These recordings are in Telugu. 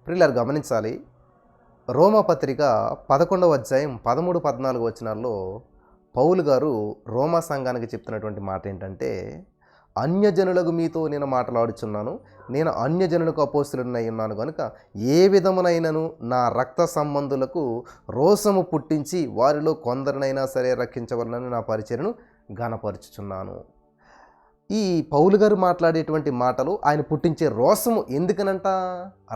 ప్రియులారు గమనించాలి. రోమాపత్రిక 11వ అధ్యాయం 13, 14 వచనాల్లో పౌలు గారు రోమా సంఘానికి చెప్తున్నటువంటి మాట ఏంటంటే, అన్యజనులకు మీతో నేను మాట్లాడుచున్నాను, నేను అన్యజనులకు అపోస్తులునై ఉన్నాను కనుక ఏ విధమునైనను నా రక్త సంబంధులకు రోషము పుట్టించి వారిలో కొందరినైనా సరే రక్షించవలనని నా పరిచర్యను ఘనపరుచుచున్నాను. ఈ పౌలు గారు మాట్లాడేటువంటి మాటలు ఆయన పుట్టించే రోషము ఎందుకనంట?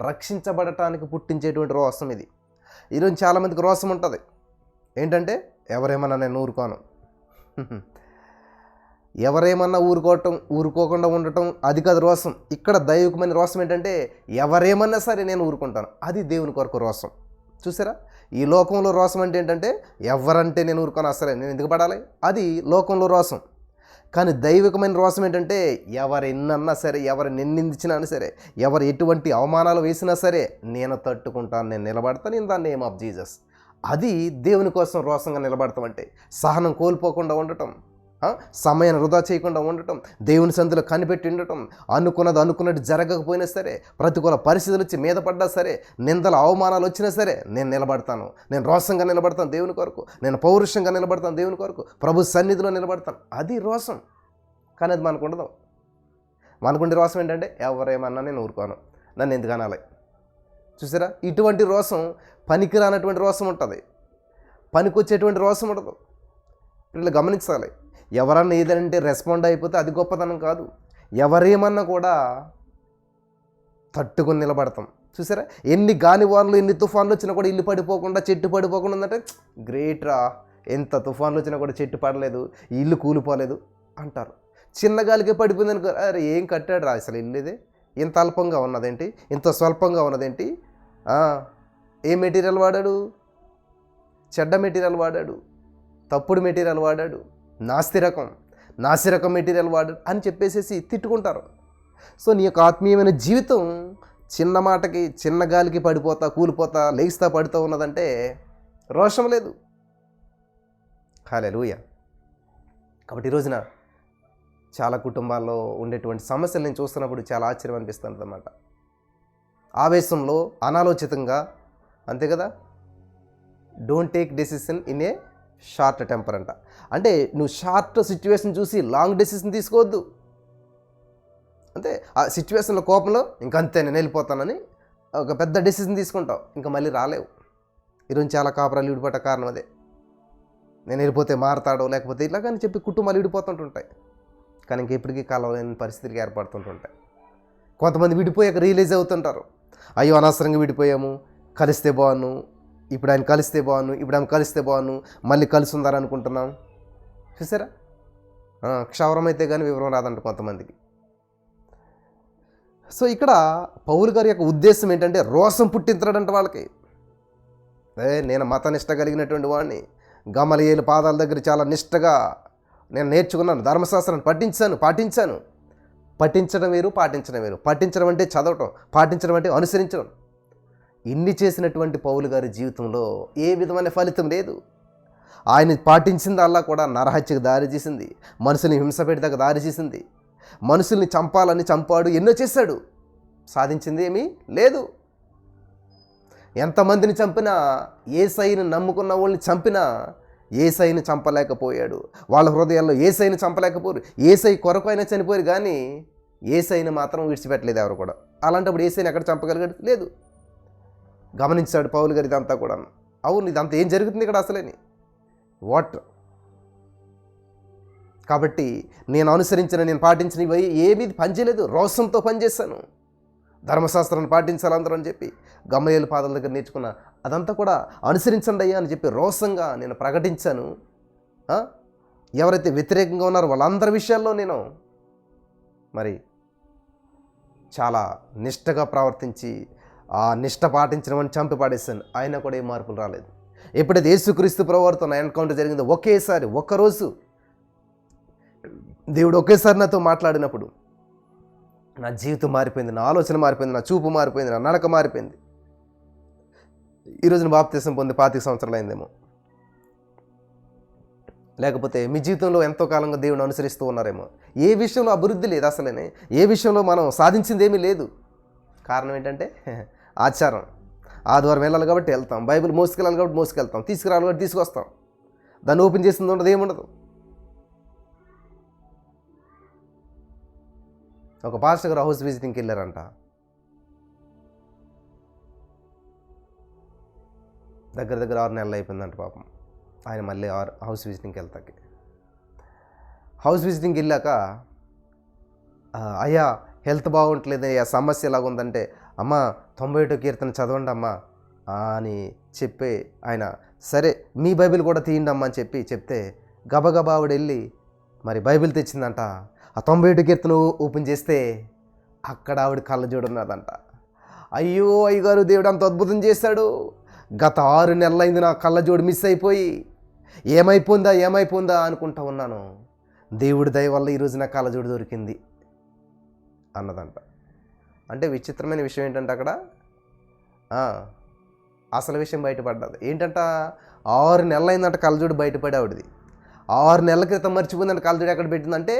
రక్షించబడటానికి పుట్టించేటువంటి రోషం ఇది. ఈరోజు చాలామందికి రోషం ఉంటుంది. ఏంటంటే ఎవరేమన్నా నేను ఊరుకోను, ఎవరేమన్నా ఊరుకోకుండా ఉండటం, అది కాదు రోషం. ఇక్కడ దైవికమైన రోషం ఏంటంటే ఎవరేమన్నా సరే నేను ఊరుకుంటాను, అది దేవుని కొరకు రోషం. చూసారా? ఈ లోకంలో రోషం అంటే ఏంటంటే ఎవరంటే నేను ఊరుకోను, అసలే నేను ఎందుకు పడాలి, అది లోకంలో రోషం. కానీ దైవికమైన రోషం ఏంటంటే ఎవరు ఎన్నన్నా సరే, ఎవరు నిందించినా సరే, ఎవరు ఎటువంటి అవమానాలు వేసినా సరే నేను తట్టుకుంటాను, నేను నిలబడతాను in the name of Jesus. అది దేవుని కోసం రోషంగా నిలబడతామంటే. సహనం కోల్పోకుండా ఉండటం, సమయాన్ని వృధా చేయకుండా ఉండటం, దేవుని సందులో కనిపెట్టి ఉండటం, అనుకున్నట్టు జరగకపోయినా సరే, ప్రతికూల పరిస్థితులు వచ్చి మీద పడ్డా సరే, నిందల అవమానాలు వచ్చినా సరే నేను నిలబడతాను, నేను రోషంగా నిలబడతాను దేవుని కొరకు, నేను పౌరుషంగా నిలబడతాను దేవుని కొరకు, ప్రభు సన్నిధిలో నిలబడతాను. అది రోషం. కానీ అది మనకు ఉండదు. మనకుండే రోషం ఏంటంటే ఎవరేమన్నా నేను ఊరుకోను, నన్ను ఎందుకు అనాలి. చూసారా? ఇటువంటి రోషం పనికిరానటువంటి రోషం ఉంటుంది, పనికొచ్చేటువంటి రోషం ఉండదు. వీళ్ళు గమనించాలి. ఎవరన్నా ఏదంటే రెస్పాండ్ అయిపోతే అది గొప్పతనం కాదు. ఎవరేమన్నా కూడా తట్టుకొని నిలబడతాం. చూసారా? ఎన్ని గాలివానలు, ఎన్ని తుఫాన్లు వచ్చినా కూడా ఇల్లు పడిపోకుండా, చెట్టు పడిపోకుండా ఉందంటే గ్రేట్ రా, ఎంత తుఫాన్లు వచ్చినా కూడా చెట్టు పడలేదు, ఇల్లు కూలిపోలేదు అంటారు. చిన్న గాలికే పడిపోయింది అనుకో, అరే ఏం కట్టాడు రా అసలు ఇల్లు, ఇది ఇంత అల్పంగా ఉన్నదేంటి, ఇంత స్వల్పంగా ఉన్నదేంటి, ఏ మెటీరియల్ వాడాడు, చెడ్డ మెటీరియల్ వాడాడు, తప్పుడు మెటీరియల్ వాడాడు, నాసిరకం మెటీరియల్ వాడాడు అని చెప్పేసేసి తిట్టుకుంటారు. సో నీ యొక్క ఆత్మీయమైన జీవితం చిన్న మాటకి, చిన్న గాలికి పడిపోతా, కూలిపోతా, లేస్తా పడుతూ ఉన్నదంటే రోషం లేదు. హల్లెలూయా. కాబట్టి ఈ రోజున చాలా కుటుంబాల్లో ఉండేటువంటి సమస్యలు నేను చూస్తున్నప్పుడు చాలా ఆశ్చర్యం అనిపిస్తుంది అన్నమాట. ఆవేశంలో, అనాలోచితంగా, అంతే కదా, don't take decision in a short temper అంట. అంటే నువ్వు షార్ట్ సిచ్యువేషన్ చూసి లాంగ్ డెసిషన్ తీసుకోవద్దు. అంతే, ఆ సిచ్యువేషన్లో కోపంలో ఇంకంతే నేను వెళ్ళిపోతానని ఒక పెద్ద డెసిషన్ తీసుకుంటావు, ఇంకా మళ్ళీ రాలేవు. ఈరోజు చాలా కాపురాలు విడిపోట కారణం అదే. నేను వెళ్ళిపోతే మారతాడో లేకపోతే ఇట్లా కానీ చెప్పి కుటుంబాలు విడిపోతుంటుంటాయి. కానీ ఇంక ఇప్పటికీ కలవలేని పరిస్థితులకి ఏర్పడుతుంటుంటాయి. కొంతమంది విడిపోయాక రియలైజ్ అవుతుంటారు, అయ్యో అనవసరంగా విడిపోయాము, కలిస్తే బాగున్నాను, ఇప్పుడు ఆయన కలిస్తే బాగున్నాను, ఇప్పుడు ఆమె కలిస్తే బాగున్నాను, మళ్ళీ కలిసి ఉందని అనుకుంటున్నాం. చూసారా? క్షవరం అయితే కానీ వివరం రాదంట కొంతమందికి. సో ఇక్కడ పౌలు గారి యొక్క ఉద్దేశం ఏంటంటే రోషం పుట్టించడంట వాళ్ళకి. నేను మత నిష్ట కలిగినటువంటి వాడిని, గమలీయేలు పాదాల దగ్గర చాలా నిష్టగా నేను నేర్చుకున్నాను, ధర్మశాస్త్రాన్ని పాటించాను. పఠించడం వేరు, పాటించడం వేరు. పఠించడం అంటే చదవటం, పాటించడం అంటే అనుసరించడం. ఇన్ని చేసినటువంటి పౌలు గారి జీవితంలో ఏ విధమైన ఫలితం లేదు. ఆయన పాటించింది అల్లా కూడా నరహత్యకు దారి చేసింది, మనుషుల్ని హింస పెట్టడానికి దారి చేసింది, మనుషుల్ని చంపాలని చంపాడు, ఎన్నో చేశాడు, సాధించింది ఏమీ లేదు. ఎంతమందిని చంపినా, యేసయ్యను నమ్ముకున్న వాళ్ళని చంపినా యేసయ్యను చంపలేకపోయాడు. వాళ్ళ హృదయాల్లో యేసయ్యను చంపలేకపోయారు. యేసయ్య కొరకు అయినా చనిపోయారు కానీ యేసయ్యను మాత్రం విడిచిపెట్టలేదు ఎవరు కూడా. అలాంటప్పుడు యేసయ్యను ఎక్కడ చంపగలిగాడు? లేదు. గమనించాడు పౌలు గారు ఇదంతా కూడా. అవును, ఇదంతా ఏం జరుగుతుంది ఇక్కడ అసలేని వాట్. కాబట్టి నేను పాటించిన ఇవి ఏమీ పనిచేయలేదు, రోషంతో పనిచేశాను. ధర్మశాస్త్రాన్ని పాటించాలి అందరూ అని చెప్పి గమలీయేలు పాదాల దగ్గర నేర్చుకున్న అదంతా కూడా అనుసరించండి అయ్యా అని చెప్పి రోషంగా నేను ప్రకటించాను. ఎవరైతే వ్యతిరేకంగా ఉన్నారో వాళ్ళందరి విషయాల్లో నేను మరి చాలా నిష్టగా ప్రవర్తించి ఆ నిష్ట పాటించిన వాడిని చంపి పాడేశాను. అయినా కూడా ఏ మార్పులు రాలేదు. ఎప్పుడైతే యేసుక్రీస్తు ప్రభువుతో నా ఎన్కౌంటర్ జరిగిందో, ఒకేసారి ఒక్కరోజు దేవుడు ఒకేసారి నాతో మాట్లాడినప్పుడు నా జీవితం మారిపోయింది, నా ఆలోచన మారిపోయింది, నా చూపు మారిపోయింది, నా నడక మారిపోయింది. ఈరోజున బాప్తిసం పొంది 25 సంవత్సరాలు అయిందేమో. లేకపోతే మీ జీవితంలో ఎంతో కాలంగా దేవుని అనుసరిస్తూ ఉన్నారేమో. ఏ విషయంలో అభివృద్ధి లేదు అసలేనే, ఏ విషయంలో మనం సాధించింది ఏమీ లేదు. కారణం ఏంటంటే ఆచారం. ఆదివారం వెళ్ళాలి కాబట్టి వెళ్తాం, బైబిల్ మోసుకెళ్ళాలి కాబట్టి మోసుకెళ్తాం, తీసుకురావాలి కాబట్టి తీసుకొస్తాం. దాన్ని ఓపెన్ చేసింది ఉండదు, ఏముండదు. ఒక పాస్టర్ గారు హౌస్ విజిటింగ్కి వెళ్ళారంట. దగ్గర దగ్గర 6 నెలలు అయిపోయిందంట పాపం. ఆయన మళ్ళీ హౌస్ విజిటింగ్కి వెళ్తాకి. హౌస్ విజిటింగ్కి వెళ్ళాక అయ్యా హెల్త్ బాగుంటలేదు, అయ్యా సమస్య ఎలాగుందంటే, అమ్మ 91 కీర్తన చదవండి అమ్మా అని చెప్పి ఆయన సరే మీ బైబిల్ కూడా తీయండి అమ్మ అని చెప్తే గబగబా ఆవిడ వెళ్ళి మరి బైబిల్ తెచ్చిందంట. ఆ 91 కీర్తన ఓపెన్ చేస్తే అక్కడ ఆవిడ కళ్ళజోడు ఉన్నదంట. అయ్యో అయ్యగారు, దేవుడు అంత అద్భుతం చేశాడు, గత 6 నెలలైంది నా కళ్ళజోడు మిస్ అయిపోయి ఏమైపోయిందా అనుకుంటా ఉన్నాను, దేవుడి దయ వల్ల ఈరోజు నా కళ్ళజోడు దొరికింది అన్నదంట. అంటే విచిత్రమైన విషయం ఏంటంటే అక్కడ అసలు విషయం బయటపడ్డది. ఏంటంట, 6 నెలలైందంట కళ్ళజోడు బయటపడి ఆవిడది. 6 నెలల క్రితం మర్చిపోయిందంట కళ్ళజోడు ఎక్కడ పెట్టిందంటే,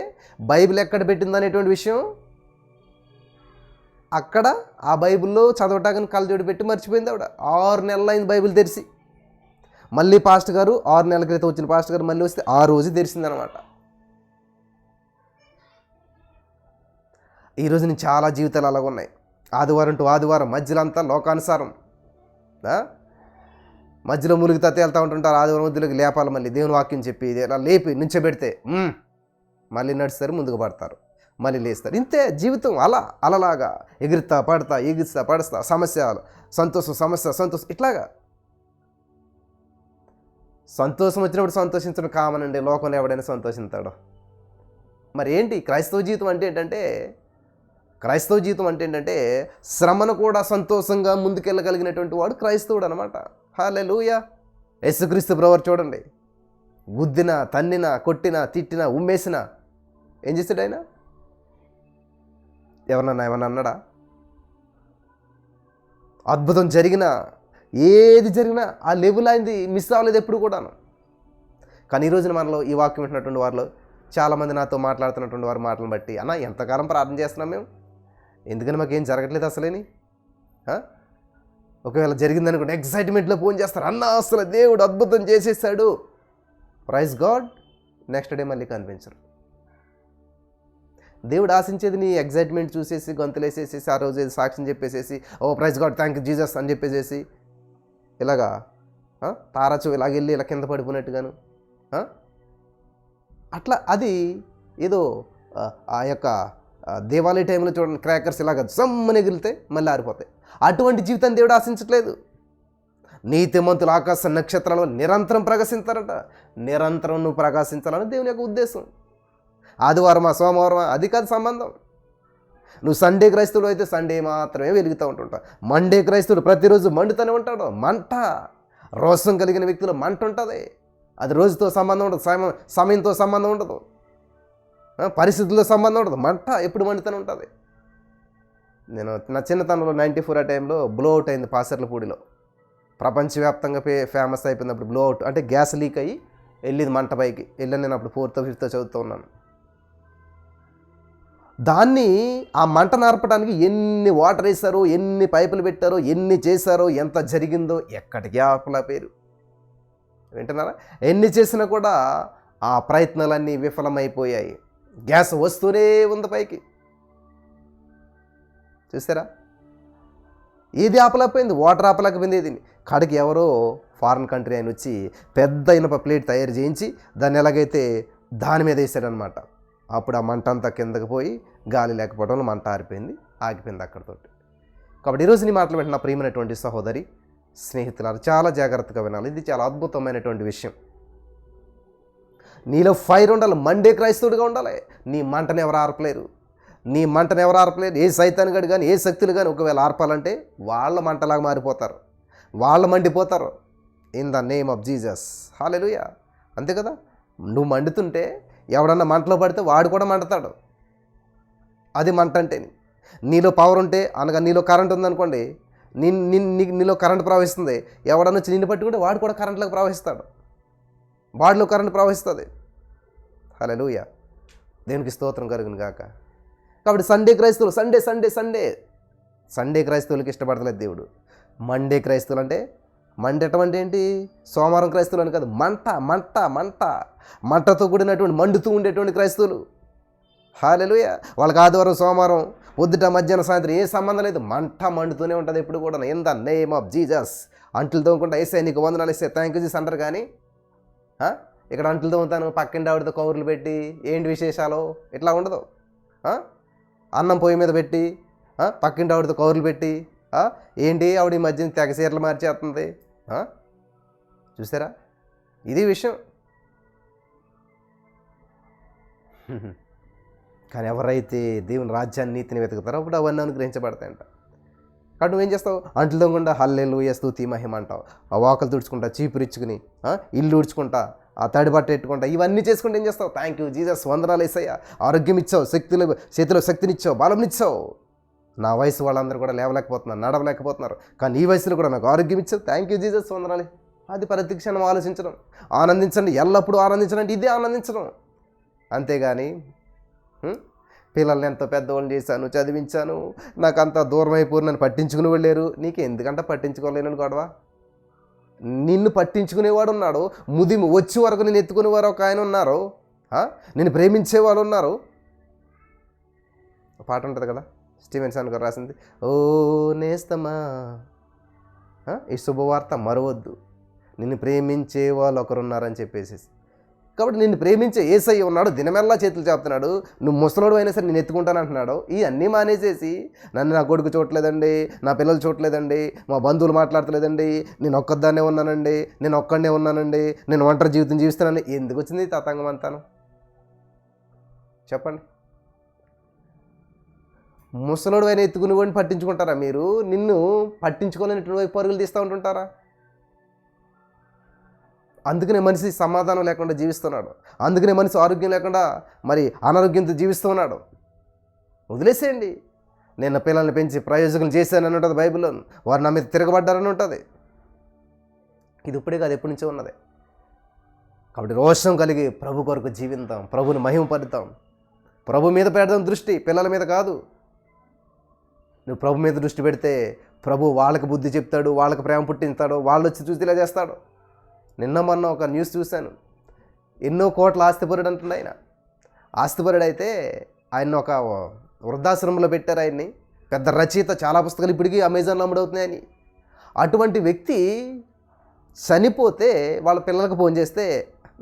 బైబిల్ ఎక్కడ పెట్టింది అనేటువంటి విషయం అక్కడ ఆ బైబిల్లో చదవటానికి కళ్ళజోడు పెట్టి మర్చిపోయింది ఆవిడ. 6 నెలలైంది బైబిల్ తెరిచి. మళ్ళీ పాస్టర్ గారు 6 నెలల క్రితం వచ్చిన పాస్టర్ గారు మళ్ళీ వస్తే ఆ రోజు తెరిచిందనమాట. ఈరోజు నేను చాలా జీవితాలు అలాగ ఉన్నాయి. ఆదివారం టు ఆదివారం మధ్యలో అంతా లోకానుసారం, మధ్యలో ములిగి తత్తి వెళ్తూ ఉంటుంటారు. ఆదివారం మధ్యలోకి లేపాలి, మళ్ళీ దేవుని వాక్యం చెప్పి ఇలా లేపి నుంచోబెడితే మళ్ళీ నడుస్తారు, ముందుకు పడతారు, మళ్ళీ లేస్తారు. ఇంతే జీవితం. అలలాగా ఎగురుతా పడతా సమస్యలు, సంతోషం ఇట్లాగా. సంతోషం వచ్చినప్పుడు సంతోషించడం కామన్ అండి, లోకంలో ఎవడైనా సంతోషిస్తాడు. మరి ఏంటి క్రైస్తవ జీవితం అంటే ఏంటంటే, శ్రమను కూడా సంతోషంగా ముందుకెళ్ళగలిగినటువంటి వాడు క్రైస్తవుడు అనమాట. హల్లెలూయా. యేసుక్రీస్తు ప్రభువు చూడండి, గుద్దిన, తన్నిన, కొట్టిన, తిట్టిన, ఉమ్మేసిన ఏం చేశాడు ఆయన? ఏమన్నా అన్నాడా? అద్భుతం జరిగినా, ఏది జరిగినా ఆ లెవెల్ అయింది మిస్ అవ్వలేదు ఎప్పుడు కూడాను. కానీ ఈ రోజున మనలో ఈ వాక్యం వింటున్నటువంటి వారిలో చాలామంది నాతో మాట్లాడుతున్నటువంటి వారి మాటలను బట్టి, అన్న ఎంతకాలం ప్రార్థన చేస్తున్నాం మేము, ఎందుకని మాకేం జరగట్లేదు అసలేని. ఒకవేళ జరిగిందనుకుంటే ఎక్సైట్మెంట్లో ఫోన్ చేస్తారు, అన్న అసలు దేవుడు అద్భుతం చేసేసాడు, ప్రైజ్ గాడ్. నెక్స్ట్ డే మళ్ళీ కనిపించరు. దేవుడు ఆశించేది నీ ఎగ్జైట్మెంట్ చూసేసి గొంతులేసేసేసి ఆ రోజు సాక్ష్యం చెప్పేసేసి, oh praise God thank you Jesus అని చెప్పేసేసి ఇలాగా తారచు ఇలాగెళ్ళి ఇలా కింద పడిపోయినట్టుగాను అట్లా. అది ఏదో ఆ యొక్క దేవాలయ టైంలో చూడండి, క్రాకర్స్ ఇలాగ జమ్మని ఎగిరితే మళ్ళీ ఆరిపోతాయి. అటువంటి జీవితాన్ని దేవుడు ఆశించట్లేదు. నీతిమంతులు ఆకాశ నక్షత్రాలలో నిరంతరం ప్రకాశించారట. నిరంతరం నువ్వు ప్రకాశించాలని దేవుని యొక్క ఉద్దేశం. ఆదివారమా సోమవారమా అది కాదు సంబంధం. నువ్వు సండే క్రైస్తవుడు అయితే సండే మాత్రమే వెలుగుతూ ఉంటుంటావు. మండే క్రైస్తవుడు ప్రతిరోజు మండుతూనే ఉంటాడు. మంట, రోషం కలిగిన వ్యక్తులు మంట ఉంటుంది. అది రోజుతో సంబంధం ఉండదు, సమయంతో సంబంధం ఉండదు, పరిస్థితుల్లో సంబంధం ఉండదు. మంట ఎప్పుడు మండుతూనే ఉంటుంది. నేను నా చిన్నతనంలో 94 ఆ టైంలో బ్లోఅవుట్ అయింది పాసర్లపూడిలో. ప్రపంచవ్యాప్తంగా ఫేమస్ అయిపోయినప్పుడు బ్లోఅవుట్ అంటే గ్యాస్ లీక్ అయ్యి వెళ్ళింది మంట పైకి. వెళ్ళాను నేను అప్పుడు 4th 5th చదువుతూ ఉన్నాను. దాన్ని ఆ మంట నార్పడానికి ఎన్ని వాటర్ వేశారో, ఎన్ని పైపులు పెట్టారో, ఎన్ని చేశారో, ఎంత జరిగిందో ఎక్కడికి ఆపలా పేరు. వింటున్నారా? ఎన్ని చేసినా కూడా ఆ ప్రయత్నాలన్నీ విఫలమైపోయాయి. గ్యాస్ వస్తూనే ఉంది పైకి. చూసారా? ఏది ఆపలేకపోయింది, వాటర్ ఆపలేకపోయింది. ఏది కాడికి ఎవరో ఫారిన్ కంట్రీ ఆయన వచ్చి పెద్ద ఇనప ప్లేట్ తయారు చేయించి దాన్ని ఎలాగైతే దాని మీద వేసాడనమాట. అప్పుడు ఆ మంట అంతా కిందకి పోయి గాలి లేకపోవడంలో మంట ఆగిపోయింది అక్కడితోటి. కాబట్టి ఈరోజు నీ మాటలు వింటున్న ప్రియమైనటువంటి సహోదరి స్నేహితులారు చాలా జాగ్రత్తగా వినాలి. ఇది చాలా అద్భుతమైనటువంటి విషయం. నీలో ఫైర్ ఉండాలి, మండే క్రైస్తవుడిగా ఉండాలి. నీ మంటను ఎవరు ఆర్పలేరు. ఏ సైతాన్గాడు కానీ, ఏ శక్తులు కానీ ఒకవేళ ఆర్పాలంటే వాళ్ళ మంటలాగా మారిపోతారు, వాళ్ళు మండిపోతారు. In the name of Jesus. Hallelujah. అంతే కదా? నువ్వు మండుతుంటే ఎవడన్నా మంటలో పడితే వాడు కూడా మండుతాడు. అది మంట అంటే. నీలో పవర్ ఉంటే అనగా నీలో కరెంట్ ఉందనుకోండి, నీలో కరెంట్ ప్రవహిస్తుంది, ఎవడన్నా వచ్చి నిన్ను పట్టుకుంటే వాడు కూడా కరెంట్లోకి ప్రవహిస్తాడు, వాడిలో కరెంట్ ప్రవహిస్తుంది. హల్లెలూయా. దేవునికి స్తోత్రం కలుగును గాక. కాబట్టి సండే క్రైస్తవులు సండే సండే క్రైస్తవులకి ఇష్టపడతలేదు దేవుడు. మండే క్రైస్తవులు అంటే మండటం అంటే ఏంటి? సోమవారం క్రైస్తవులు అని కాదు, మంట మంట మంట మంటతో కూడినటువంటి మండుతూ ఉండేటువంటి క్రైస్తవులు. హల్లెలూయా. వాళ్ళకి ఆదివారం సోమవారం పొద్దుట మధ్యాహ్నం సాయంత్రం ఏ సంబంధం లేదు, మంట మండుతూనే ఉంటుంది ఎప్పుడు కూడా. In the name of Jesus. అంట్లు తోముకుంటా ఏసే నీకు వందనాలు ఇస్తే థ్యాంక్ యూ జీసస్ అంటారు. కానీ ఇక్కడ అంట్లు తోముతాను పక్కింటి ఆవిడతో కౌరులు పెట్టి ఏంటి విశేషాలు ఇట్లా ఉండదు. అన్నం పొయ్యి మీద పెట్టి పక్కింటి ఆవిడతో కౌరులు పెట్టి ఏంటి ఆవిడ ఈ మధ్యన తెగ చీరలు మార్చేస్తుంది. చూసారా, ఇది విషయం. కానీ ఎవరైతే దేవుని రాజ్యాన్ని నీతిని వెతుకుతారో అప్పుడు అవన్నీ అనుగ్రహించబడతాయంట. కాబట్టి నువ్వేం చేస్తావు? అంట్లు తోముకుంటా హల్లెలూయా స్తుతి మహిమ అంటావు, ఆ వాకలు తుడుచుకుంటా, చీపురిచ్చుకుని ఇల్లు ఊడ్చుకుంటా, ఆ తడి బట్ట ఎట్టుకుంటా, ఇవన్నీ చేసుకుంటే ఏం చేస్తావు? థ్యాంక్ యూ జీసస్, వందనాలు యేసయ్యా, ఆరోగ్యం ఇచ్చావు, చేతిలో శక్తినిచ్చావు, బలంనిచ్చావు. నా వయసు వాళ్ళందరూ కూడా లేవలేకపోతున్నారు, నడవలేకపోతున్నారు, కానీ ఈ వయసులో కూడా నాకు ఆరోగ్యం ఇచ్చావు, థ్యాంక్ యూ జీసస్, వందనాలు. అది ప్రతి క్షణం ఆలోచించడం. ఆనందించండి, ఎల్లప్పుడూ ఆనందించడం అంటే ఇదే ఆనందించడం. అంతేగాని పిల్లల్ని ఎంతో పెద్దవాళ్ళని చేశాను, చదివించాను, నాకు అంత దూరం అయిపోయి నన్ను పట్టించుకుని వెళ్ళారు. నీకు ఎందుకంటే పట్టించుకోలేనని గొడవ? నిన్ను పట్టించుకునేవాడు ఉన్నాడు, ముదిమి వచ్చే వరకు నేను ఎత్తుకునేవారు ఒక ఆయన ఉన్నారు, నేను ప్రేమించేవాళ్ళు ఉన్నారు. పాట ఉంటుంది కదా, స్టీవెన్సన్ గారు రాసింది, ఓ నేస్తమా ఈ శుభవార్త మరవద్దు, నిన్ను ప్రేమించే వాళ్ళు ఒకరున్నారని చెప్పేసి. కాబట్టి నిన్ను ప్రేమించే యేసయ్య ఉన్నాడు, దినమెల్లా చేతులు చాపుతున్నాడు. నువ్వు ముసలోడు అయినా సరే నేను ఎత్తుకుంటాను అంటున్నాడు. ఈ అన్నీ మానేసేసి నన్ను నా కొడుకు చూడలేదండి, నా పిల్లలు చూడలేదండి, మా బంధువులు మాట్లాడతలేదండి, నేను ఒక్కదాన్నే ఉన్నానండి, నేను ఒక్కడనే ఉన్నానండి, నేను ఒంటరి జీవితం జీవిస్తున్నాను. ఎందుకు వచ్చింది ఈ తతంగం అంతాను? చెప్పండి. ముసలోడు అయినా ఎత్తుకుని వాడిని పట్టించుకుంటారా మీరు? నిన్ను పట్టించుకోలేని వైపు పరుగులు తీస్తూ ఉంటుంటారా? అందుకనే మనిషి సమాధానం లేకుండా జీవిస్తున్నాడు, అందుకనే మనిషి ఆరోగ్యం లేకుండా మరి అనారోగ్యంతో జీవిస్తూ ఉన్నాడు. వదిలేసేయండి. నేను పిల్లల్ని పెంచి ప్రయోజకులు చేశానని ఉంటుంది బైబిల్లో, వారు నా మీద తిరగబడ్డారని ఉంటుంది. ఇది ఇప్పుడే కాదు, ఎప్పటి నుంచో ఉన్నది. కాబట్టి రోషం కలిగి ప్రభు కొరకు జీవిద్దాం, ప్రభుని మహిమపరుద్దాం, ప్రభు మీద పెడదాం దృష్టి, పిల్లల మీద కాదు. నువ్వు ప్రభు మీద దృష్టి పెడితే ప్రభు వాళ్ళకి బుద్ధి చెప్తాడు, వాళ్ళకి ప్రేమ పుట్టిస్తాడు, వాళ్ళు వచ్చి చూసి ఇలా చేస్తాడు. నిన్న మొన్న ఒక న్యూస్ చూశాను, ఎన్నో కోట్ల ఆస్తిపరుడు అంటుంది ఆయన. ఆస్తిపరుడు అయితే ఆయన ఒక వృద్ధాశ్రమంలో పెట్టారు ఆయన్ని. పెద్ద రచయిత, చాలా పుస్తకాలు ఇప్పటికీ అమెజాన్లో అమ్ముడవుతున్నాయని. అటువంటి వ్యక్తి చనిపోతే వాళ్ళ పిల్లలకు ఫోన్ చేస్తే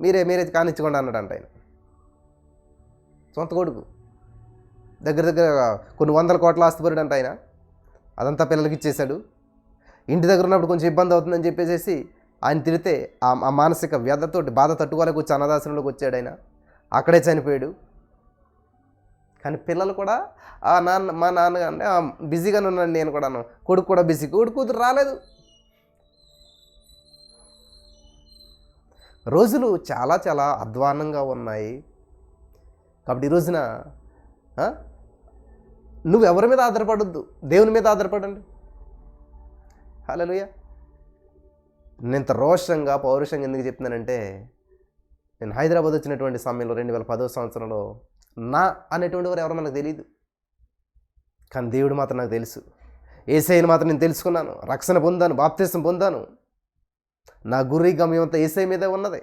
మీరే కానిచ్చుకోండి అన్నాడంట ఆయన. సొంత కొడుకు, దగ్గర కొన్ని వందల కోట్ల ఆస్తిపరుడు అంట ఆయన. అదంతా పిల్లలకి ఇచ్చేశాడు. ఇంటి దగ్గర ఉన్నప్పుడు కొంచెం ఇబ్బంది అవుతుందని చెప్పేసి ఆయన తిడితే ఆ మానసిక వ్యధతోటి బాధ తట్టుకోలేక వచ్చి అనాథాశ్రమంలోకి వచ్చాడు ఆయన. అక్కడే చనిపోయాడు. కానీ పిల్లలు కూడా మా నాన్న అంటే బిజీగానే ఉన్నాను, నేను కూడాను, కొడుకు కూడా బిజీ, కూతురు రాలేదు. రోజులు చాలా చాలా అధ్వాన్నంగా ఉన్నాయి. కాబట్టి ఈ రోజున నువ్వు ఎవరి మీద ఆధారపడొద్దు, దేవుని మీద ఆధారపడండి. హల్లెలూయా. నేను ఇంత రోషంగా పౌరుషంగా ఎందుకు చెప్తున్నానంటే, నేను హైదరాబాద్ వచ్చినటువంటి సమయంలో 2010 సంవత్సరంలో నా అనేటువంటి వారు ఎవరో మనకు తెలియదు, కానీ దేవుడు మాత్రం నాకు తెలుసు. యేసయ్యను మాత్రం నేను తెలుసుకున్నాను, రక్షణ పొందాను, బాప్తిసం పొందాను. నా గురి గమ్యం అంతా యేసయ్య మీదే ఉన్నది.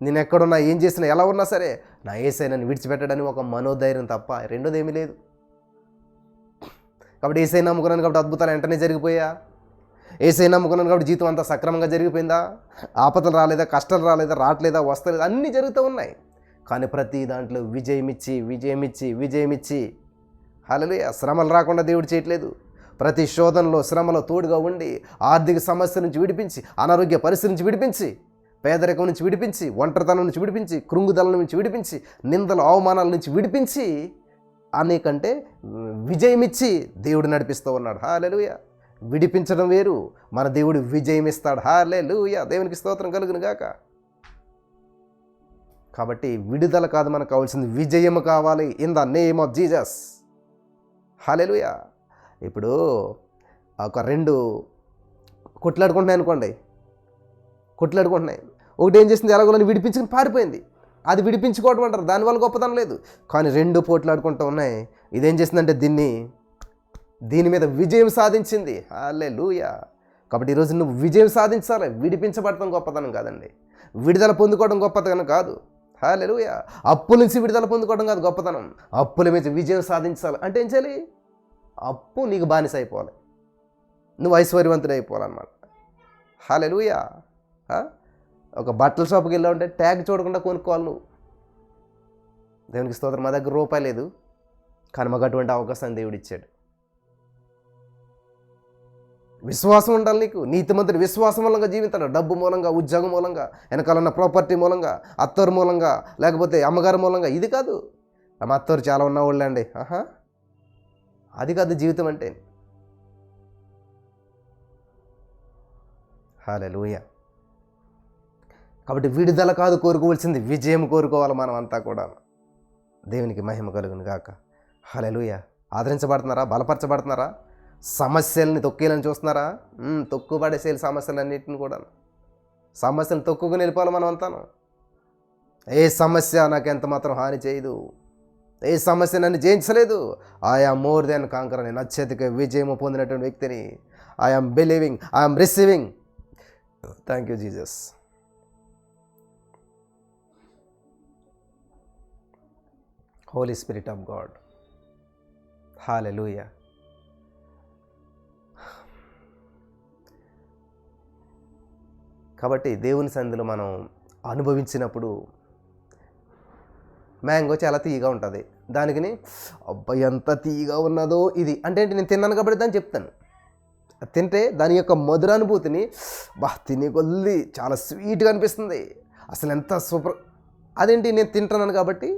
నేను ఎక్కడున్నా, ఏం చేసినా, ఎలా ఉన్నా సరే నా యేసయ్య నన్ను విడిచిపెట్టడానికి ఒక మనోధైర్యం తప్ప రెండోది ఏమీ లేదు. కాబట్టి యేసయ్య నమ్ముకున్నాను కాబట్టి అద్భుతాలు వెంటనే జరిగిపోయా. యేసయ్య నమ్ముకున్నాను కాబట్టి జీవితం అంతా సక్రమంగా జరిగిపోయిందా? ఆపదలు రాలేదా, కష్టాలు రాలేదా, రావట్లేదా, వస్తలేదా, అన్నీ జరుగుతూ ఉన్నాయి. కానీ ప్రతి దాంట్లో విజయమిచ్చి హల్లెలూయా. శ్రమలు రాకుండా దేవుడు చేయట్లేదు. ప్రతి శోధనలో, శ్రమలో తోడుగా ఉండి ఆర్థిక సమస్య నుంచి విడిపించి, అనారోగ్య పరిస్థితి నుంచి విడిపించి, పేదరికం నుంచి విడిపించి, ఒంటరితనం నుంచి విడిపించి, కృంగుదల నుంచి విడిపించి, నిందలు అవమానాల నుంచి విడిపించి, అనేకంటే విజయమిచ్చి దేవుడు నడిపిస్తూ ఉన్నాడు. హల్లెలూయా. విడిపించడం వేరు, మన దేవుడు విజయం ఇస్తాడు. హల్లెలూయా. దేవునికి స్తోత్రం కలుగును గాక. కాబట్టి విడుదల కాదు మనకు కావాల్సింది, విజయం కావాలి. In the name of Jesus. Hallelujah. ఇప్పుడు ఒక రెండు కొట్లాడుకుంటున్నాయి అనుకోండి, ఒకటి ఏం చేసింది, ఎలాగోలని విడిపించుకుని పారిపోయింది. అది విడిపించుకోవడం అంటారు, దానివల్ల గొప్పతనం లేదు. కానీ రెండు పోట్లాడుకుంటూ ఉన్నాయి. ఇదేం చేసిందంటే దీన్ని దీని మీద విజయం సాధించింది. హల్లెలూయా. కాబట్టి ఈరోజు నువ్వు విజయం సాధించాలి. విడిపించబడటం గొప్పతనం కాదండి, విడుదల పొందుకోవడం గొప్పతనం కాదు. హల్లెలూయా. అప్పుల నుంచి విడుదల పొందుకోవడం కాదు గొప్పతనం, అప్పుల మీద విజయం సాధించాలి. అంటే ఏం చేయాలి? అప్పు నీకు బానిస అయిపోవాలి, నువ్వు ఐశ్వర్యవంతుడు అయిపోవాలన్నమాట. హల్లెలూయా. ఒక బట్టల షాప్కి వెళ్ళావంటే ట్యాగ్ చూడకుండా కొనుక్కోవాలి నువ్వు. దేవునికి స్తోత్రం. మా దగ్గర రూపాయి లేదు, కానీ మాకు అటువంటి అవకాశాన్ని దేవుడు ఇచ్చాడు. విశ్వాసం ఉండాలి నీకు. నీతిమంతుడు విశ్వాసం మూలంగా జీవితాడు. డబ్బు మూలంగా, ఉద్యోగం మూలంగా, వెనకాలన్న ప్రాపర్టీ మూలంగా, అత్తోరు మూలంగా, లేకపోతే అమ్మగారి మూలంగా, ఇది కాదు. మా అత్తోరు చాలా ఉన్నవాళ్ళే అండి, అది కాదు జీవితం అంటే. హల్లెలూయా. కాబట్టి విడుదల కాదు కోరుకోవాల్సింది, విజయం కోరుకోవాలి మనం అంతా కూడా. దేవునికి మహిమ కలుగును గాక. హల్లెలూయా. ఆదరించబడుతున్నారా? బలపరచబడుతున్నారా? సమస్యల్ని తొక్కేయాలని చూస్తున్నారా? తొక్కుబడేసేయాలి సమస్యలన్నింటిని కూడా. సమస్యలు తొక్కుని వెళ్ళిపోవాలి మనం అంతాను. ఏ సమస్య నాకు ఎంత మాత్రం హాని చేయదు, ఏ సమస్య నన్ను జయించలేదు. I am more than conqueror. నేను అత్యధిక విజయం పొందినటువంటి వ్యక్తిని. I am believing, I am receiving. Thank you Jesus. Holy Spirit of God. Hallelujah. కాబట్టి దేవుని సన్నిధిలో మనం అనుభవించినప్పుడు మ్యాంగో చాలా తీయగా ఉంటుంది. దానికిని అబ్బాయి ఎంత తీయగా ఉన్నదో ఇది అంటే నేను తిన్నాను కాబట్టి దాన్ని చెప్తాను. తింటే దాని యొక్క మధురానుభూతిని తినే కొద్ది చాలా స్వీట్గా అనిపిస్తుంది. అసలు ఎంత సూపర్. అదేంటి, నేను తింటున్నాను కాబట్టి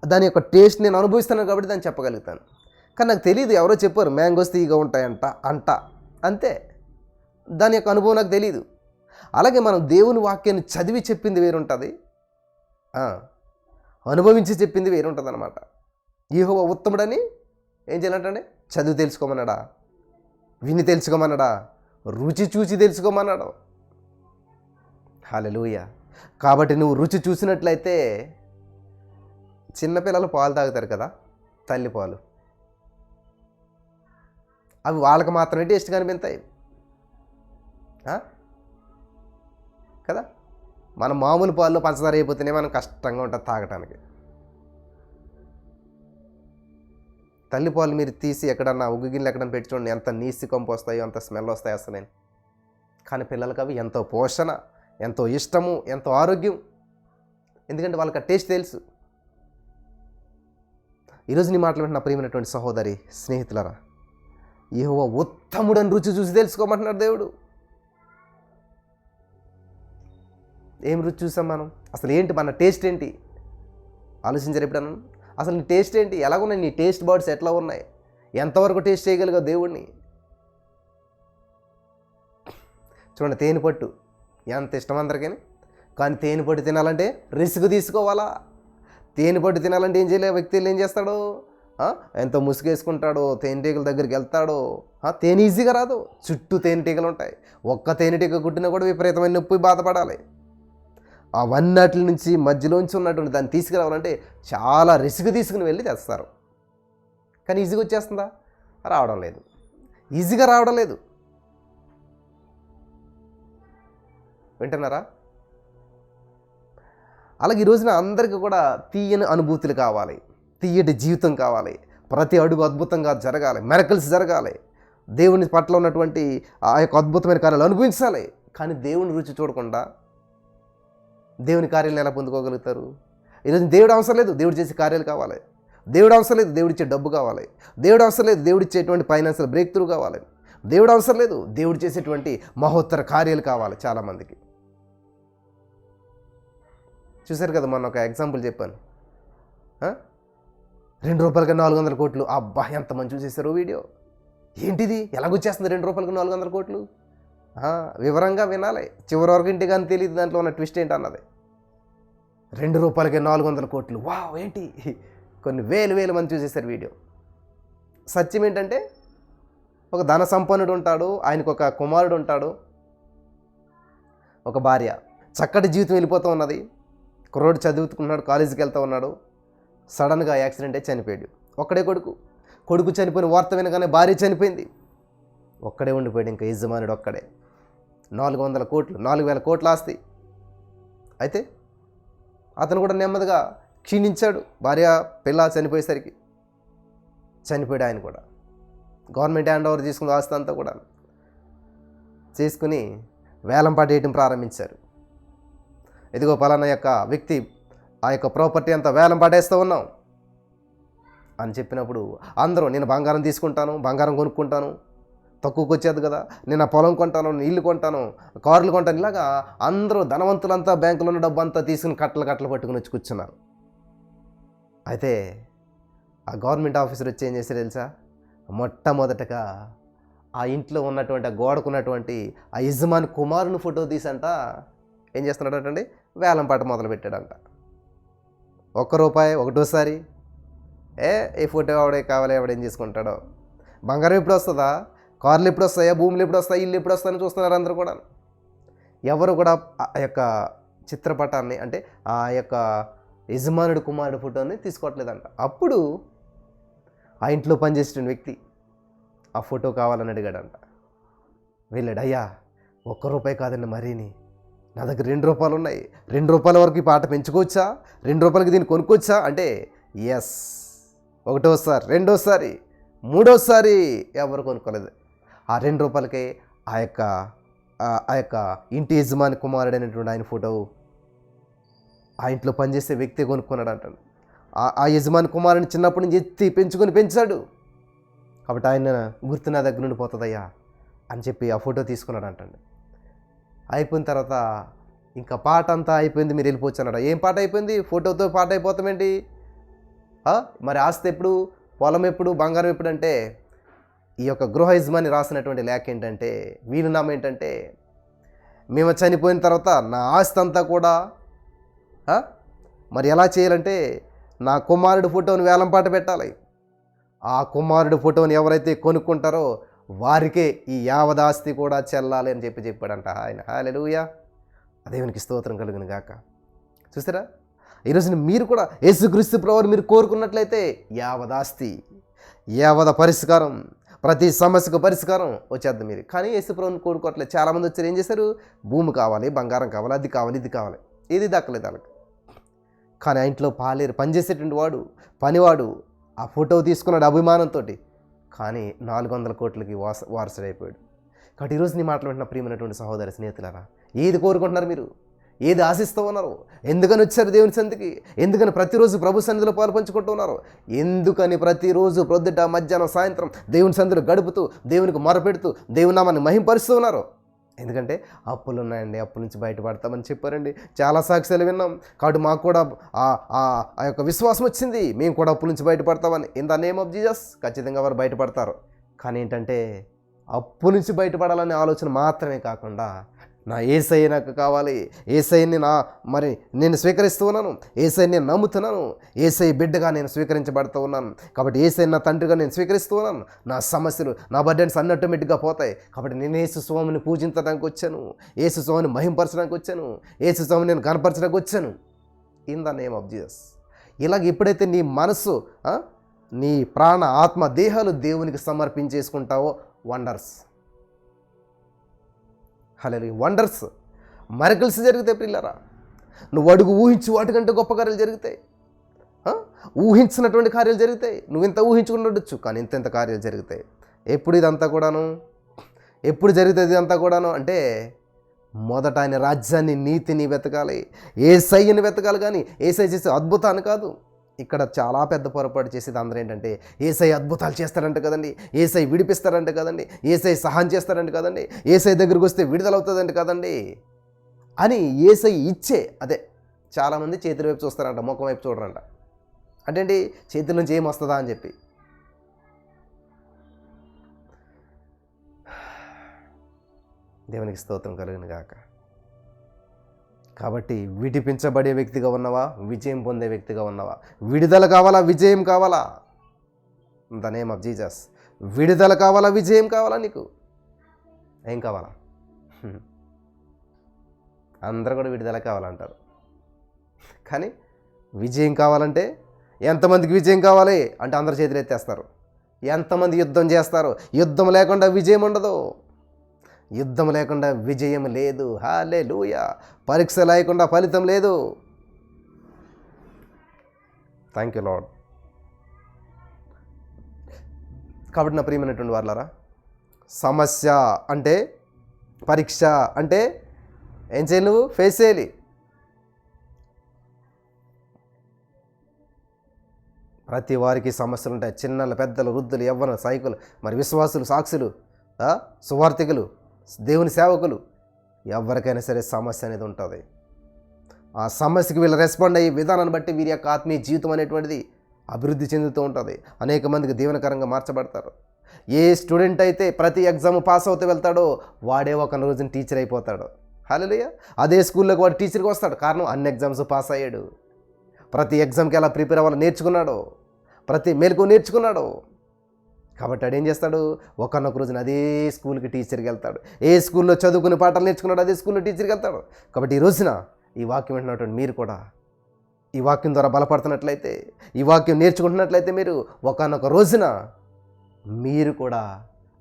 దాని యొక్క టేస్ట్ నేను అనుభవిస్తున్నాను కాబట్టి దాన్ని చెప్పగలుగుతాను. కానీ నాకు తెలియదు, ఎవరో చెప్పారు మ్యాంగోస్ తీయగా ఉంటాయంట అంతే. దాని యొక్క అనుభవం నాకు తెలియదు. అలాగే మనం దేవుని వాక్యాన్ని చదివి చెప్పింది వేరుంటుంది, అనుభవించి చెప్పింది వేరుంటుంది అన్నమాట. యెహోవా ఉత్తముడని ఏం చేయాలంటే చదివి తెలుసుకోమన్నాడా, విని తెలుసుకోమన్నాడా, రుచి చూసి తెలుసుకోమన్నాడు. హల్లెలూయా. కాబట్టి నువ్వు రుచి చూసినట్లయితే, చిన్నపిల్లలు పాలు తాగుతారు కదా, తల్లి పాలు, అవి వాళ్ళకి మాత్రమే టేస్ట్గా అనిపిస్తాయి కదా. మన మామూలు పాల్లో పంచదార అయిపోతేనే మనం కష్టంగా ఉంటుంది తాగటానికి. తల్లి పాలు మీరు తీసి ఎక్కడన్నా ఉగ్గు గిన్నెలు ఎక్కడన్నా పెట్టి చూడండి, ఎంత నీసి కంపు వస్తాయో, అంత స్మెల్ వస్తాయి అసలు. కానీ పిల్లలకి అవి ఎంతో పోషణ, ఎంతో ఇష్టము, ఎంతో ఆరోగ్యం. ఎందుకంటే వాళ్ళకి ఆ టేస్ట్ తెలుసు. ఈరోజు నీ మాటలు వింటున్న ప్రియమైనటువంటి సహోదరి స్నేహితులరా, యెహోవా ఉత్తముడని రుచి చూసి తెలుసుకోమంటున్నాడు దేవుడు. ఏం రుచి చూసాం మనం? అసలు ఏంటి మన టేస్ట్ ఏంటి? ఆలోచించారు ఎప్పుడన్నా? అసలు నీ టేస్ట్ ఏంటి? ఎలాగున్నాయి నీ టేస్ట్ బర్డ్స్? ఎట్లా ఉన్నాయి? ఎంతవరకు టేస్ట్ చేయగలిగా దేవుడిని? చూడండి, తేనె పట్టు ఎంత ఇష్టం అందరికీ. కానీ తేనె పట్టు తినాలంటే రిస్క్ తీసుకోవాలా? తేనె పట్టు తినాలంటే ఏం చేయలే వ్యక్తులు ఏం చేస్తాడు? ఎంతో ముసుగేసుకుంటాడు, తేనెటీగల దగ్గరికి వెళ్తాడు. తేనె ఈజీగా రాదు, చుట్టూ తేనెటీగలు ఉంటాయి. ఒక్క తేనెటీగ కుట్టినా కూడా విపరీతమైన నొప్పి బాధపడాలి. అవన్నటి నుంచి మధ్యలోంచి ఉన్నటువంటి దాన్ని తీసుకురావాలంటే చాలా రిస్క్ తీసుకుని వెళ్ళి తెస్తారు. కానీ ఈజీగా వచ్చేస్తుందా? రావడం లేదు, ఈజీగా రావడం లేదు. వింటున్నారా? అలాగే ఈ రోజున అందరికీ కూడా తీయని అనుభూతులు కావాలి, తీయటి జీవితం కావాలి, ప్రతి అడుగు అద్భుతంగా జరగాలి, మిరకల్స్ జరగాలి, దేవుని పట్ల ఉన్నటువంటి ఆ యొక్క అద్భుతమైన కార్యాలు అనుభవించాలి. కానీ దేవుని రుచి చూడకుండా దేవుని కార్యాలను ఎలా పొందుకోగలుగుతారు? ఈరోజు దేవుడు అవసరం లేదు, దేవుడు చేసే కార్యాలు కావాలి. దేవుడు అవసరం లేదు, దేవుడిచ్చే డబ్బు కావాలి. దేవుడు అవసరం లేదు, దేవుడిచ్చేటువంటి ఫైనాన్షియల్ బ్రేక్ త్రూ కావాలి. దేవుడు అవసరం లేదు, దేవుడు చేసేటువంటి మహోత్తర కార్యాలు కావాలి చాలామందికి. చూశారు కదా, మొన్న ఒక ఎగ్జాంపుల్ చెప్పాను. ₹2 400 కోట్లు. అబ్బా, ఎంతమంది చూసేసారు వీడియో. ఏంటిది, ఎలాగొచ్చేస్తుంది ₹2 400 కోట్లు? వివరంగా వినాలి, చివరి వరకు ఇంటికి అని తెలియదు దాంట్లో ఉన్న ట్విస్ట్ ఏంటన్నది. ₹2 400 కోట్లు, వావ్ ఏంటి, కొన్ని వేలు మంది చూసేసారు వీడియో. సత్యం ఏంటంటే, ఒక ధన సంపన్నుడు ఉంటాడు, ఆయనకు ఒక కుమారుడు ఉంటాడు, ఒక భార్య. చక్కటి జీవితం వెళ్ళిపోతూ ఉన్నది. కుర్రోడు చదువుతున్నాడు, కాలేజీకి వెళ్తూ ఉన్నాడు. సడన్గా యాక్సిడెంట్ అయి చనిపోయాడు. ఒక్కడే కొడుకు. కొడుకు చనిపోయిన వార్త వినగానే భార్య చనిపోయింది. ఒక్కడే ఉండిపోయాడు, ఇంకా యజమానుడు ఒక్కడే. 400 కోట్లు, 4000 కోట్ల ఆస్తి. అయితే అతను కూడా నెమ్మదిగా క్షీణించాడు. భార్య పిల్ల చనిపోయేసరికి చనిపోయాడు ఆయన కూడా. గవర్నమెంట్ హ్యాండ్ ఓవర్ తీసుకుని ఆస్తి అంతా కూడా చేసుకుని వేలం పాటేయటం ప్రారంభించారు. ఇదిగో పలానా యొక్క వ్యక్తి ఆ యొక్క ప్రాపర్టీ అంతా వేలం పాటేస్తూ ఉన్నాం అని చెప్పినప్పుడు అందరూ, నేను బంగారం తీసుకుంటాను, బంగారం కొనుక్కుంటాను, తక్కువకి వచ్చేది కదా, నేను ఆ పొలం కొంటాను, ఇల్లు కొంటాను, కార్లు కొంటాను, ఇలాగా అందరూ ధనవంతులంతా బ్యాంకులో ఉన్న డబ్బు అంతా తీసుకుని కట్టలు పట్టుకుని వచ్చి కూర్చున్నారు. అయితే ఆ గవర్నమెంట్ ఆఫీసర్ వచ్చి ఏం చేశారు తెలుసా? మొట్టమొదటగా ఆ ఇంట్లో ఉన్నటువంటి, ఆ గోడకున్నటువంటి ఆ యజమాని కుమారుని ఫోటో తీసంట ఏం చేస్తున్నాడంటండి, వేలం పాట మొదలు పెట్టాడంట. ₹1 ఒకటోసారి. ఈ ఫోటో ఎవడే కావాలి, ఎవడేం చేసుకుంటాడో. బంగారం ఎప్పుడు వస్తుందా, కార్లు ఎప్పుడు వస్తాయా, భూములు ఎప్పుడు వస్తాయి, ఇల్లు ఎప్పుడు వస్తాయని చూస్తున్నారు అందరూ కూడా. ఎవరు కూడా ఆ యొక్క చిత్రపటాన్ని, అంటే ఆ యొక్క యజమానుడు కుమారుడు ఫోటోని తీసుకోవట్లేదంట. అప్పుడు ఆ ఇంట్లో పనిచేసిన వ్యక్తి ఆ ఫోటో కావాలని అడిగాడంట. వెళ్ళాడు, అయ్యా ₹1 కాదండి, మరీని నా దగ్గర ₹2 ఉన్నాయి, ₹2 వరకు ఈ పాట పెంచుకోవచ్చా, ₹2 దీన్ని కొనుక్కోవచ్చా అంటే, ఎస్. ఒకటోసారి, రెండోసారి, మూడోసారి ఎవరు కొనుక్కోలేదు. ఆ ₹2కే ఆ యొక్క ఇంటి యజమాని కుమారుడు అనేటువంటి ఆయన ఫోటో ఆ ఇంట్లో పనిచేసే వ్యక్తి కొనుక్కున్నాడు అంటాడు. ఆ యజమాని కుమారుని చిన్నప్పటి నుంచి ఎత్తి పెంచాడు కాబట్టి ఆయన గుర్తు నా దగ్గర నుండి పోతుందయ్యా అని చెప్పి ఆ ఫోటో తీసుకున్నాడు అంటండి. అయిపోయిన తర్వాత ఇంకా పాట అంతా అయిపోయింది, మీరు వెళ్ళిపోవచ్చు అన్నాడు. ఏం పాట అయిపోయింది, ఫోటోతో పాట అయిపోతామేంటి? మరి ఆస్తి ఎప్పుడు, పొలం ఎప్పుడు, బంగారం ఎప్పుడు అంటే, ఈ యొక్క గృహ యజమాని రాసినటువంటి లేఖ ఏంటంటే, వీలునామా ఏంటంటే, మేము చనిపోయిన తర్వాత నా ఆస్తి అంతా కూడా మరి ఎలా చేయాలంటే, నా కుమారుడు ఫోటోని వేలం పాట పెట్టాలి. ఆ కుమారుడు ఫోటోని ఎవరైతే కొనుక్కుంటారో వారికే ఈ యావదాస్తి కూడా చెల్లాలి అని చెప్పాడంట ఆయన. హల్లెలూయా, దేవునికి స్తోత్రం కలుగును గాక. చూసారా, ఈరోజు మీరు కూడా యేసుక్రీస్తు ప్రభువుని మీరు కోరుకున్నట్లయితే యావదాస్తి, యావద పరిష్కారం, ప్రతి సమస్యకు పరిష్కారం వచ్చేద్ది మీరు. కానీ యేసు ప్రభువుని కోరుకోవట్లేదు. చాలామంది వచ్చారు, ఏం చేశారు, భూమి కావాలి, బంగారం కావాలి, అది కావాలి, ఇది కావాలి, ఇది దక్కలేదు వాళ్ళకి. కానీ ఆ ఇంట్లో పాలేరు పనిచేసేటువంటి వాడు, పనివాడు ఆ ఫోటో తీసుకున్నాడు అభిమానంతో, కానీ 400 కోట్లకి వారసుడైపోయాడు. కాబట్టి ఈరోజు నీ మాటలు వింటున్న ప్రియమైనటువంటి సహోదరి స్నేహితులారా, ఏది కోరుకుంటున్నారు మీరు, ఏది ఆశిస్తూ ఉన్నారు, ఎందుకని వచ్చారు దేవుని సన్నిధికి, ఎందుకని ప్రతిరోజు ప్రభు సన్నిధిలో పాలు పంచుకుంటూ ఉన్నారు, ఎందుకని ప్రతిరోజు ప్రొద్దుట మధ్యాహ్నం సాయంత్రం దేవుని సన్నిధిలో గడుపుతూ దేవునికి మొరపెడుతూ దేవుని నామాన్ని మహింపరుస్తూ ఉన్నారు? ఎందుకంటే అప్పులు ఉన్నాయండి, అప్పుల నుంచి బయటపడతామని చెప్పారండి, చాలా సాక్ష్యాలు విన్నాం. కాబట్టి మాకు కూడా ఆ యొక్క విశ్వాసం వచ్చింది, మేము కూడా అప్పుల నుంచి బయటపడతామని. In the name of Jesus ఖచ్చితంగా వారు బయటపడతారు. కానీ ఏంటంటే, అప్పు నుంచి బయటపడాలనే ఆలోచన మాత్రమే కాకుండా, నా యేసయ్య నాకు కావాలి, యేసయ్యని మరి నేను స్వీకరిస్తూ ఉన్నాను, యేసయ్యని నేను నమ్ముతున్నాను, యేసయ్య బిడ్డగా నేను స్వీకరించబడుతూ ఉన్నాను, కాబట్టి యేసయ్య నా తండ్రిగా నేను స్వీకరిస్తూ ఉన్నాను, నా సమస్యలు, నా బర్డెన్స్ అన్ని ఆటోమేటిక్గా పోతాయి. కాబట్టి నేను యేసు స్వామిని పూజించడానికి వచ్చాను, యేసు స్వామిని మహింపరచడానికి వచ్చాను, యేసు స్వామిని నేను కనపరచడానికి వచ్చాను. In the name of Jesus. ఇలాగ ఎప్పుడైతే నీ మనస్సు, నీ ప్రాణ, ఆత్మ, దేహాలు దేవునికి సమర్పించేసుకుంటావో, వండర్స్, హల్లెలూయా, వండర్స్, మిరకిల్స్ జరుగుతాయి పిల్లరా. నువ్వు అడుగు ఊహించు వాటికంటే గొప్ప కార్యాలు జరుగుతాయి. ఊహించినటువంటి కార్యాలు జరుగుతాయి. నువ్వు ఇంత ఊహించుకుని ఉండొచ్చు, కానీ ఇంత కార్యాలు జరుగుతాయి. ఎప్పుడు ఇదంతా కూడాను, ఎప్పుడు జరుగుతుంది ఇదంతా కూడాను అంటే, మొదట ఆయన రాజ్యాన్ని, నీతిని వెతకాలి, యేసయ్యని వెతకాలి. కానీ యేసయ్య చేసే అద్భుతాన్ని కాదు. ఇక్కడ చాలా పెద్ద పొరపాటు చేసేది అందరూ ఏంటంటే, యేసయ్య అద్భుతాలు చేస్తారంట కదండి, యేసయ్య విడిపిస్తారంట కదండి, యేసయ్య సహాయం చేస్తారంట కదండి, యేసయ్య దగ్గరికి వస్తే విడుదలవుతుందంట కదండి అని యేసయ్య ఇచ్చే అదే చాలామంది చేతుల వైపు చూస్తారంట, ముఖం వైపు చూడరంట. అంటే ఏంటి, చేతుల నుంచి ఏం వస్తుందా అని చెప్పి. దేవునికి స్తోత్రం కలుగును గాక. కాబట్టి విడిపించబడే వ్యక్తిగా ఉన్నవా, విజయం పొందే వ్యక్తిగా ఉన్నవా? విడుదల కావాలా, విజయం కావాలా? In the name of Jesus. విడుదల కావాలా, విజయం కావాలా? నీకు ఏం కావాలా? అందరూ కూడా విడుదల కావాలంటారు, కానీ విజయం కావాలంటే, ఎంతమందికి విజయం కావాలి అంటే అందరు చేతులు ఎత్తేస్తారు. ఎంతమంది యుద్ధం చేస్తారు? యుద్ధం లేకుండా విజయం ఉండదు. యుద్ధం లేకుండా విజయం లేదు. హల్లెలూయా. పరీక్ష లేకుండా ఫలితం లేదు. Thank you lord. కాబట్టి నా ప్రియమైనటువంటి వాళ్ళారా, సమస్య అంటే, పరీక్ష అంటే ఏం చేయాలి? నువ్వు ఫేస్ చేయాలి. ప్రతి వారికి సమస్యలు ఉంటాయి. చిన్నలు, పెద్దలు, వృద్ధులు, యవ్వనులు, సైకులు, మరి విశ్వాసులు, సాక్షులు, సువార్థికులు, దేవుని సేవకులు, ఎవరికైనా సరే సమస్య అనేది ఉంటుంది. ఆ సమస్యకి వీళ్ళు రెస్పాండ్ అయ్యే విధానాన్ని బట్టి వీరి యొక్క ఆత్మీయ జీవితం అనేటువంటిది అభివృద్ధి చెందుతూ ఉంటుంది. అనేక మందికి దీవెనకరంగా మార్చబడతారు. ఏ స్టూడెంట్ అయితే ప్రతి ఎగ్జామ్ పాస్ అవుతూ వెళ్తాడో వాడే ఒక రోజున టీచర్ అయిపోతాడు. హల్లెలూయా. అదే స్కూల్లోకి వాడు టీచర్కి వస్తాడు. కారణం అన్ని ఎగ్జామ్స్ పాస్ అయ్యాడు. ప్రతి ఎగ్జామ్కి ఎలా ప్రిపేర్ అవ్వాలో నేర్చుకున్నాడు. ప్రతి మెలకు నేర్చుకున్నాడు. కాబట్టి వాడు ఏం చేస్తాడు? ఒకనొక రోజున అదే స్కూల్కి టీచర్కి వెళ్తాడు. ఏ స్కూల్లో చదువుకునే పాఠాలు నేర్చుకున్నాడు అదే స్కూల్లో టీచర్కి వెళ్తాడు. కాబట్టి ఈ రోజున ఈ వాక్యం వింటున్నటువంటి మీరు కూడా ఈ వాక్యం ద్వారా బలపడుతున్నట్లయితే, ఈ వాక్యం నేర్చుకుంటున్నట్లయితే మీరు ఒకనొక రోజున మీరు కూడా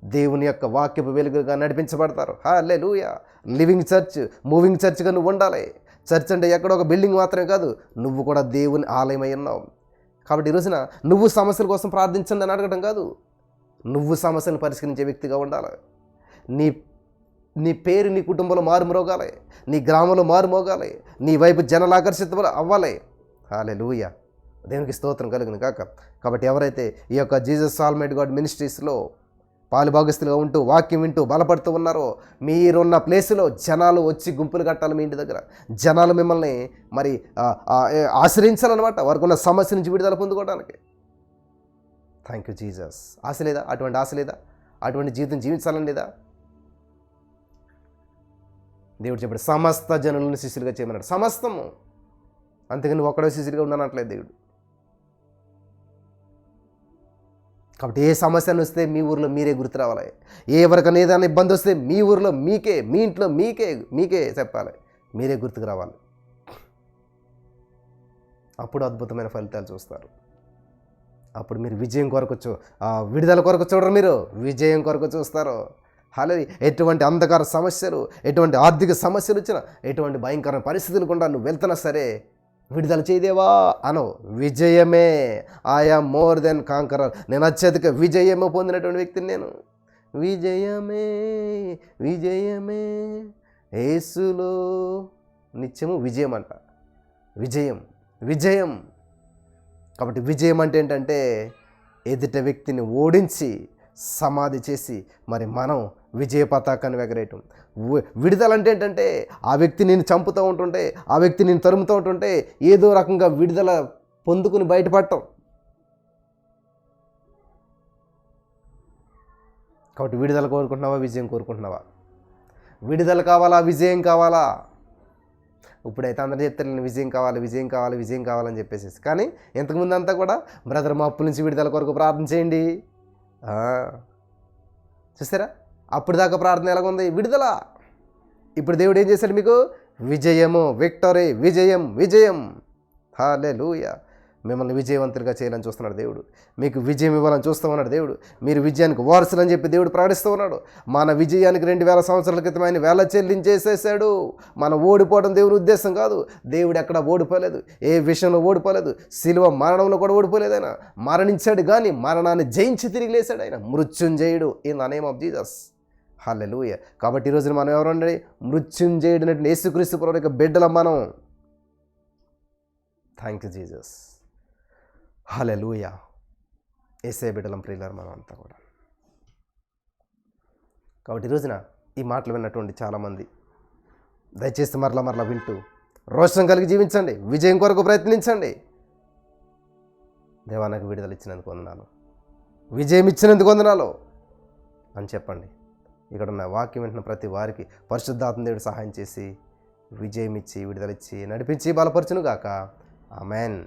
దేవుని యొక్క వాక్యపు వెలుగుగా నడిపించబడతారు. హల్లెలూయా. లివింగ్ చర్చ్, మూవింగ్ చర్చ్గా నువ్వు ఉండాలి. చర్చ్ అంటే ఎక్కడో ఒక బిల్డింగ్ మాత్రమే కాదు, నువ్వు కూడా దేవుని ఆలయమై ఉన్నావు. కాబట్టి ఈ రోజున నువ్వు సమస్యల కోసం ప్రార్థించండి అని అడగడం కాదు, నువ్వు సమస్యలను పరిష్కరించే వ్యక్తిగా ఉండాలి. నీ నీ పేరు నీ కుటుంబంలో మారుమోగాలి, నీ గ్రామంలో మారుమోగాలి, నీ వైపు జనాలు ఆకర్షిత అవ్వాలి. హల్లెలూయా. దేవునికి స్తోత్రం కలుగును కాక. కాబట్టి ఎవరైతే ఈ యొక్క జీసస్ ఆల్మైటీ గాడ్ మినిస్ట్రీస్లో పాలుభాగస్తులుగా ఉంటూ వాక్యం వింటూ బలపడుతూ ఉన్నారో, మీరున్న ప్లేసులో జనాలు వచ్చి గుంపులు కట్టాలి. మీ ఇంటి దగ్గర జనాలు మిమ్మల్ని మరి ఆశ్రయించాలన్నమాట, వారికి ఉన్న సమస్య నుంచి విడుదల పొందుకోవడానికి. Thank you Jesus. ఆశ లేదా? అటువంటి ఆశ లేదా? అటువంటి జీవితం జీవించాలని లేదా? దేవుడు చెప్పాడు సమస్త జనులను శిష్యులుగా చేయమన్నాడు. సమస్తము. అంతేగాని నువ్వు ఒక్కడో శిష్యుడిగా ఉండనట్లేదు దేవుడు. కాబట్టి ఏ సమస్య వస్తే మీ ఊరిలో మీరే గుర్తు రావాలి. ఎవరికైనా ఏదైనా ఇబ్బంది వస్తే మీ ఊరిలో మీకే, మీ ఇంట్లో మీకే చెప్పాలి, మీరే గుర్తుకు రావాలి. అప్పుడు అద్భుతమైన ఫలితాలు చూస్తారు. అప్పుడు మీరు విజయం కొరకు విడుదల కొరకు చూడరు, మీరు విజయం కొరకు చూస్తారు. హల్లెలూయా. ఎటువంటి అంధకార సమస్యలు, ఎటువంటి ఆర్థిక సమస్యలు వచ్చినా, ఎటువంటి భయంకరమైన పరిస్థితులు కూడా నువ్వు వెళ్తున్నా సరే విడుదల చేయదేవా అను. విజయమే. I am more then conqueror. నేను అత్యధిక విజయమే పొందినటువంటి వ్యక్తిని నేను. విజయమే విజయమే యేసులో నిత్యము విజయం అంట. విజయం. కాబట్టి విజయం అంటే ఏంటంటే ఎదుట వ్యక్తిని ఓడించి సమాధి చేసి మరి మనం విజయ పతాకాన్ని ఎగరేయటం. విడుదల అంటే ఏంటంటే ఆ వ్యక్తి నేను చంపుతూ ఉంటుంటే, ఆ వ్యక్తి నేను తరుముతూ ఉంటుంటే ఏదో రకంగా విడుదల పొందుకుని బయటపడటం. కాబట్టి విడుదల కోరుకుంటున్నావా, విజయం కోరుకుంటున్నావా? విడుదల కావాలా, విజయం కావాలా? ఇప్పుడైతే అందరూ చెప్తారు నేను విజయం కావాలని చెప్పేసి. కానీ ఇంతకుముందు అంతా కూడా బ్రదర్ మా అప్పుల నుంచి విడుదల కొరకు ప్రార్థన చేయండి. చూసారా? అప్పుడు దాకా ప్రార్థన ఎలాగుంది? విడుదల. ఇప్పుడు దేవుడు ఏం చేశాడు? మీకు విజయము, విక్టరీ, విజయం. హల్లెలూయా. మిమ్మల్ని విజయవంతులుగా చేయాలని చూస్తున్నాడు దేవుడు. మీకు విజయం ఇవ్వాలని చూస్తూ ఉన్నాడు దేవుడు. మీరు విజయానికి వారసులని చెప్పి దేవుడు ప్రకటిస్తూ ఉన్నాడు. మన విజయానికి 2000 సంవత్సరాల క్రితం ఆయన వేళ చెల్లించేసేసాడు. మనం ఓడిపోవడం దేవుని ఉద్దేశం కాదు. దేవుడు ఎక్కడ ఓడిపోలేదు, ఏ విషయంలో ఓడిపోలేదు. శిలువ మరణంలో కూడా ఓడిపోలేదు. ఆయన మరణించాడు కానీ మరణాన్ని జయించి తిరిగి లేచాడు. ఆయన మృత్యుంజయుడు in the name of Jesus. Hallelujah. కాబట్టి ఈరోజున మనం ఎవరండి? మృత్యుంజయుడు యేసుక్రీస్తు ప్రభువు యొక్క బిడ్డలం మనం. Thank you Jesus. హల్లెలూయా. యేసయ్య బిడ్డలం ప్రియులారా మనం అంతా కూడా. కాబట్టి ఈరోజున ఈ మాటలు విన్నటువంటి చాలామంది దయచేసి మరలా వింటూ రోషం కలిగి జీవించండి, విజయం కొరకు ప్రయత్నించండి. దేవా నాకు విడుదల ఇచ్చినందుకు వందనాలు, విజయం ఇచ్చినందుకు వందనాలు అని చెప్పండి. ఇక్కడ ఉన్న వాక్యం వింటున్న ప్రతి వారికి పరిశుద్ధాత్మ దేవుడు సహాయం చేసి విజయం ఇచ్చి, విడుదల ఇచ్చి, నడిపించి, బలపరచును గాక. ఆమెన్.